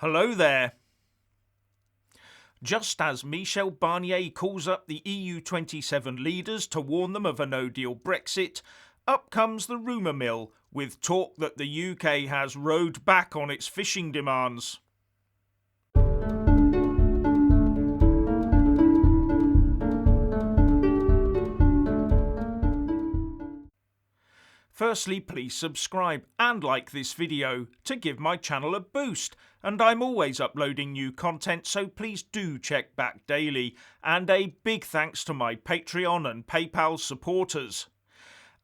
Hello there. Just as Michel Barnier calls up the EU27 leaders to warn them of a no-deal Brexit, up comes the rumour mill with talk that the UK has rowed back on its fishing demands. Firstly, please subscribe and like this video to give my channel a boost, and I'm always uploading new content, so please do check back daily, and a big thanks to my Patreon and PayPal supporters.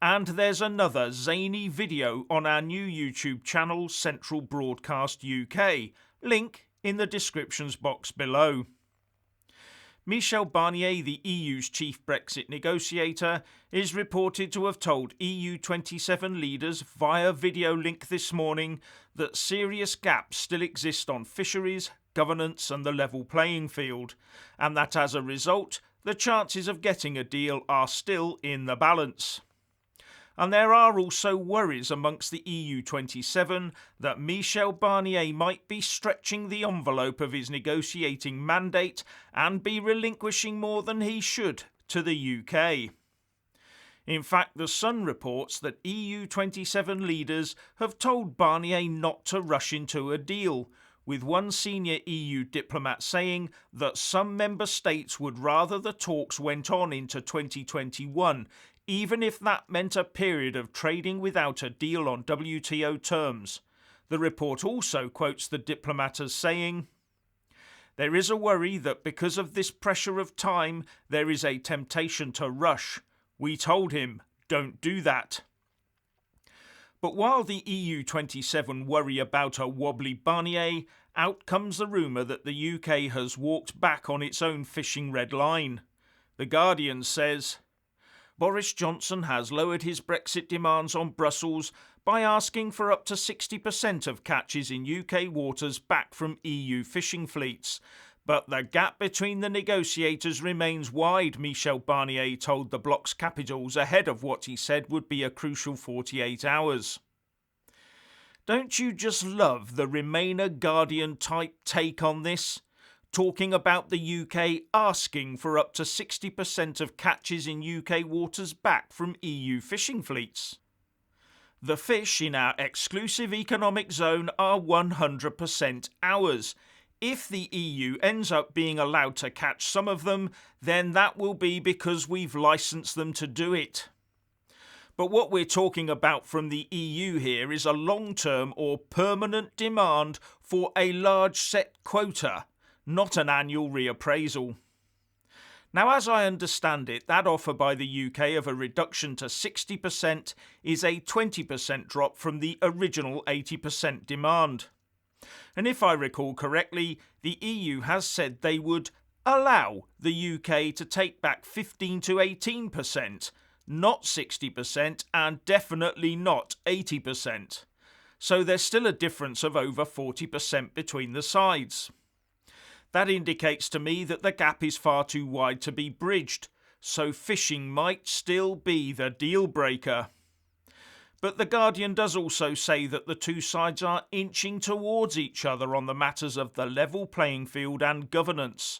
And there's another zany video on our new YouTube channel Central Broadcast UK, link in the descriptions box below. Michel Barnier, the EU's chief Brexit negotiator, is reported to have told EU27 leaders via video link this morning that serious gaps still exist on fisheries, governance and the level playing field, and that as a result, the chances of getting a deal are still in the balance. And there are also worries amongst the EU27 that Michel Barnier might be stretching the envelope of his negotiating mandate and be relinquishing more than he should to the UK. In fact, The Sun reports that EU27 leaders have told Barnier not to rush into a deal, with one senior EU diplomat saying that some member states would rather the talks went on into 2021, even if that meant a period of trading without a deal on WTO terms. The report also quotes the diplomat as saying, "There is a worry that because of this pressure of time, there is a temptation to rush. We told him, don't do that." But while the EU27 worry about a wobbly Barnier, out comes the rumour that the UK has walked back on its own fishing red line. The Guardian says, Boris Johnson has lowered his Brexit demands on Brussels by asking for up to 60% of catches in UK waters back from EU fishing fleets. But the gap between the negotiators remains wide, Michel Barnier told the bloc's capitals ahead of what he said would be a crucial 48 hours. Don't you just love the Remainer Guardian type take on this? Talking about the UK asking for up to 60% of catches in UK waters back from EU fishing fleets. The fish in our exclusive economic zone are 100% ours. If the EU ends up being allowed to catch some of them, then that will be because we've licensed them to do it. But what we're talking about from the EU here is a long-term or permanent demand for a large set quota, not an annual reappraisal. Now, as I understand it, that offer by the UK of a reduction to 60% is a 20% drop from the original 80% demand. And if I recall correctly, the EU has said they would allow the UK to take back 15 to 18%, not 60% and definitely not 80%. So there's still a difference of over 40% between the sides. That indicates to me that the gap is far too wide to be bridged, so fishing might still be the deal breaker. But The Guardian does also say that the two sides are inching towards each other on the matters of the level playing field and governance,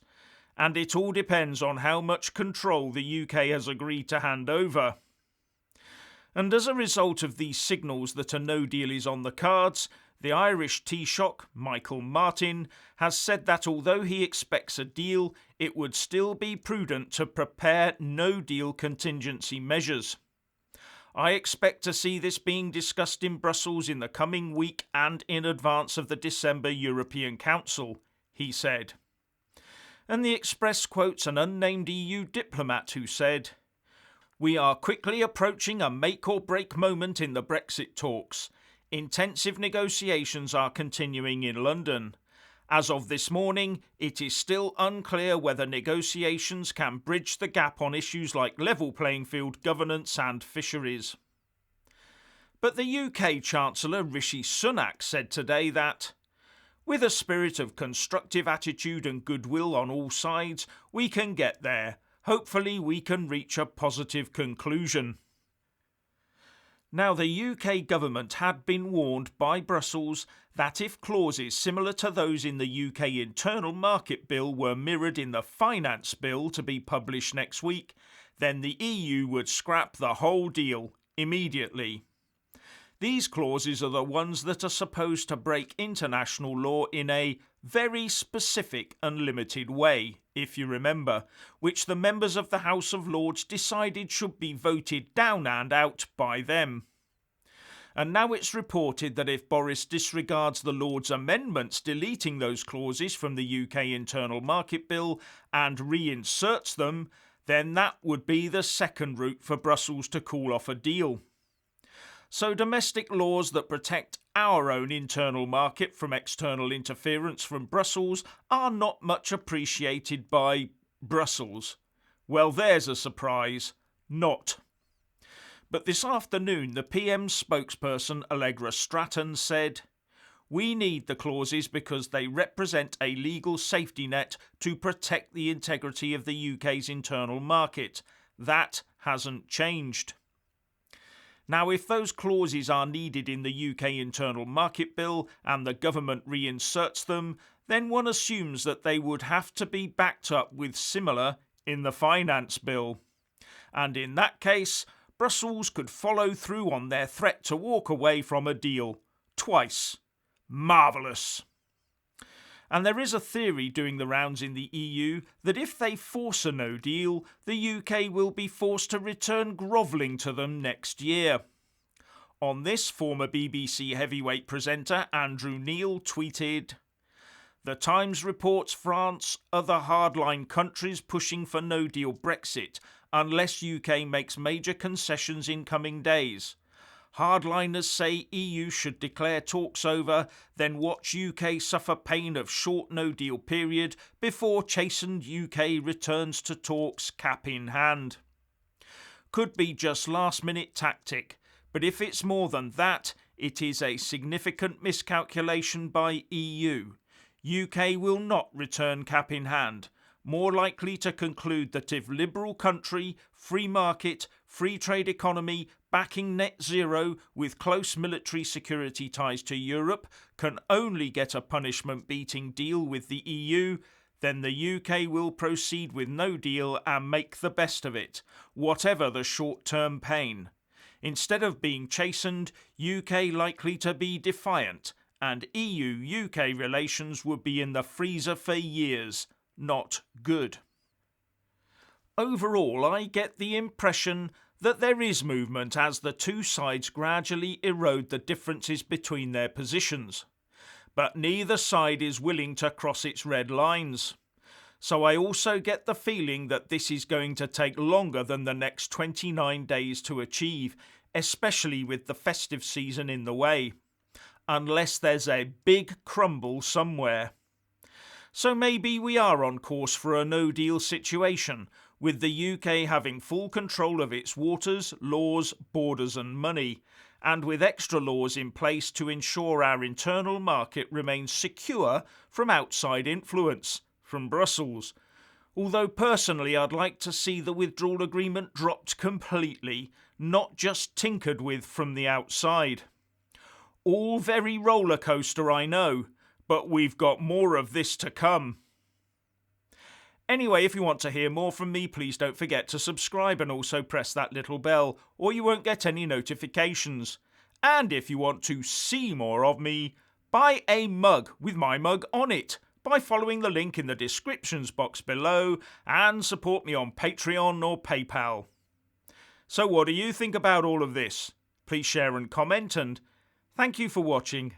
and it all depends on how much control the UK has agreed to hand over. And as a result of these signals that a no deal is on the cards, the Irish Taoiseach, Michael Martin, has said that although he expects a deal, it would still be prudent to prepare no-deal contingency measures. I expect to see this being discussed in Brussels in the coming week and in advance of the December European Council, he said. And the Express quotes an unnamed EU diplomat who said, "We are quickly approaching a make-or-break moment in the Brexit talks. Intensive negotiations are continuing in London. As of this morning, it is still unclear whether negotiations can bridge the gap on issues like level playing field governance and fisheries." But the UK Chancellor Rishi Sunak said today that, "With a spirit of constructive attitude and goodwill on all sides, we can get there. Hopefully we can reach a positive conclusion." Now, the UK government had been warned by Brussels that if clauses similar to those in the UK Internal Market Bill were mirrored in the Finance Bill to be published next week, then the EU would scrap the whole deal immediately. These clauses are the ones that are supposed to break international law in a very specific and limited way, if you remember, which the members of the House of Lords decided should be voted down and out by them. And now it's reported that if Boris disregards the Lords' amendments deleting those clauses from the UK Internal Market Bill and reinserts them, then that would be the second route for Brussels to call off a deal. So domestic laws that protect our own internal market from external interference from Brussels are not much appreciated by Brussels. Well, there's a surprise. Not. But this afternoon, the PM's spokesperson, Allegra Stratton, said, "We need the clauses because they represent a legal safety net to protect the integrity of the UK's internal market. That hasn't changed." Now, if those clauses are needed in the UK Internal Market Bill and the government reinserts them, then one assumes that they would have to be backed up with similar in the Finance Bill. And in that case, Brussels could follow through on their threat to walk away from a deal. Twice. Marvellous. And there is a theory doing the rounds in the EU that if they force a no deal, the UK will be forced to return grovelling to them next year. On this, former BBC heavyweight presenter Andrew Neil tweeted, "The Times reports France are the hardline countries pushing for no-deal Brexit unless UK makes major concessions in coming days. Hardliners say EU should declare talks over, then watch UK suffer pain of short no-deal period before chastened UK returns to talks cap in hand." Could be just last-minute tactic, but if it's more than that, it is a significant miscalculation by EU. UK will not return cap in hand. More likely to conclude that if liberal country, free market, free trade economy, backing net zero with close military security ties to Europe can only get a punishment-beating deal with the EU, then the UK will proceed with no deal and make the best of it, whatever the short-term pain. Instead of being chastened, UK likely to be defiant, and EU-UK relations would be in the freezer for years. Not good. Overall, I get the impression that there is movement as the two sides gradually erode the differences between their positions. But neither side is willing to cross its red lines. So I also get the feeling that this is going to take longer than the next 29 days to achieve, especially with the festive season in the way. Unless there's a big crumble somewhere. So maybe we are on course for a no-deal situation, with the UK having full control of its waters, laws, borders and money, and with extra laws in place to ensure our internal market remains secure from outside influence, from Brussels. Although personally I'd like to see the withdrawal agreement dropped completely, not just tinkered with from the outside. All very roller coaster, I know, but we've got more of this to come. Anyway, if you want to hear more from me, please don't forget to subscribe and also press that little bell, or you won't get any notifications. And if you want to see more of me, buy a mug with my mug on it by following the link in the descriptions box below and support me on Patreon or PayPal. So what do you think about all of this? Please share and comment, and thank you for watching.